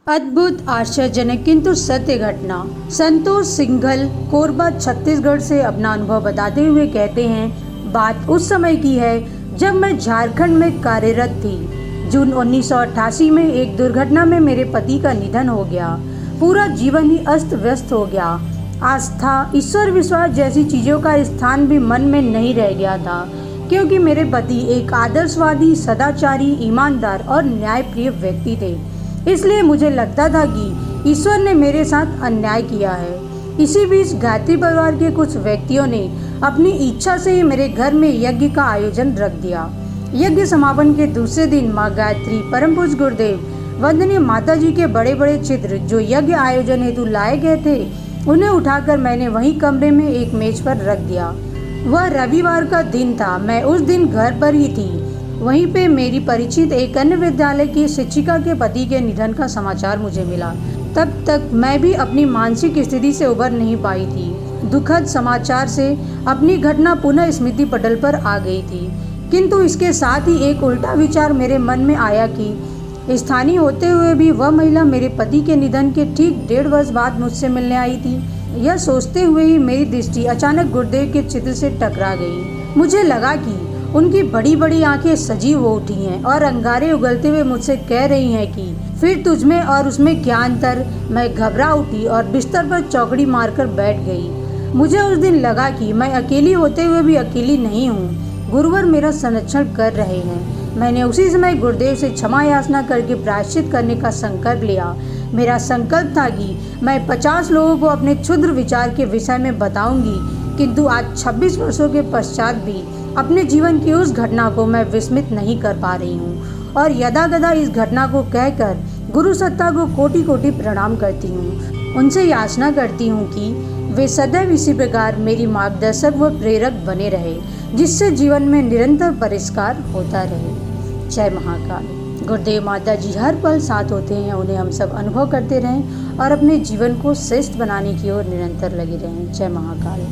अद्भुत, आश्चर्यजनक किंतु सत्य घटना। संतोष सिंघल कोरबा छत्तीसगढ़ से अपना अनुभव बताते हुए कहते हैं, बात उस समय की है जब मैं झारखंड में कार्यरत थी। जून 1988 में एक दुर्घटना में मेरे पति का निधन हो गया। पूरा जीवन ही अस्त व्यस्त हो गया। आस्था, ईश्वर विश्वास जैसी चीज़ों का स्थान भी मन में नहीं रह गया था, क्योंकि मेरे पति एक आदर्शवादी, सदाचारी, ईमानदार और न्यायप्रिय व्यक्ति थे। इसलिए मुझे लगता था कि ईश्वर ने मेरे साथ अन्याय किया है। इसी बीच गायत्री परिवार के कुछ व्यक्तियों ने अपनी इच्छा से ही मेरे घर में यज्ञ का आयोजन रख दिया। यज्ञ समापन के दूसरे दिन माँ गायत्री, परम पूज्य गुरुदेव, वंदनीय माता जी के बड़े बड़े चित्र जो यज्ञ आयोजन हेतु लाए गए थे, उन्हें उठाकर मैंने वही कमरे में एक मेज पर रख दिया। वह रविवार का दिन था। मैं उस दिन घर पर ही थी। वहीं पे मेरी परिचित एक अन्य विद्यालय की शिक्षिका के पति के निधन का समाचार मुझे मिला। तब तक मैं भी अपनी मानसिक स्थिति से उबर नहीं पाई थी। दुखद समाचार से अपनी घटना पुनः स्मृति पटल पर आ गई थी, किंतु इसके साथ ही एक उल्टा विचार मेरे मन में आया कि स्थानीय होते हुए भी वह महिला मेरे पति के निधन के ठीक 1.5 वर्ष बाद मुझसे मिलने आई थी। यह सोचते हुए ही मेरी दृष्टि अचानक गुरुदेव के चित्र से टकरा गई। मुझे लगा कि उनकी बड़ी बड़ी आंखें सजीव हो उठी हैं और अंगारे उगलते हुए मुझसे कह रही हैं कि फिर तुझमें और उसमें क्या अंतर। मैं घबरा उठी और बिस्तर पर चौकड़ी मारकर बैठ गई। मुझे उस दिन लगा कि मैं अकेली होते हुए भी अकेली नहीं हूँ। गुरुवर मेरा संरक्षण कर रहे हैं। मैंने उसी समय गुरुदेव से क्षमा याचना करके प्रायश्चित करने का संकल्प लिया। मेरा संकल्प था कि मैं 50 लोगों को अपने क्षुद्र विचार के विषय में बताऊंगी, किंतु आज 26 वर्षों के पश्चात भी अपने जीवन की उस घटना को मैं विस्मृत नहीं कर पा रही हूँ और यदाकदा इस घटना को कहकर गुरु सत्ता को कोटि कोटि प्रणाम करती हूँ। उनसे याचना करती हूँ कि वे सदैव इसी प्रकार मेरी मार्गदर्शक व प्रेरक बने रहे, जिससे जीवन में निरंतर परिष्कार होता रहे। जय महाकाल। गुरुदेव माता जी हर पल साथ होते हैं। उन्हें हम सब अनुभव करते रहें और अपने जीवन को श्रेष्ठ बनाने की ओर निरंतर लगे रहें। जय महाकाल।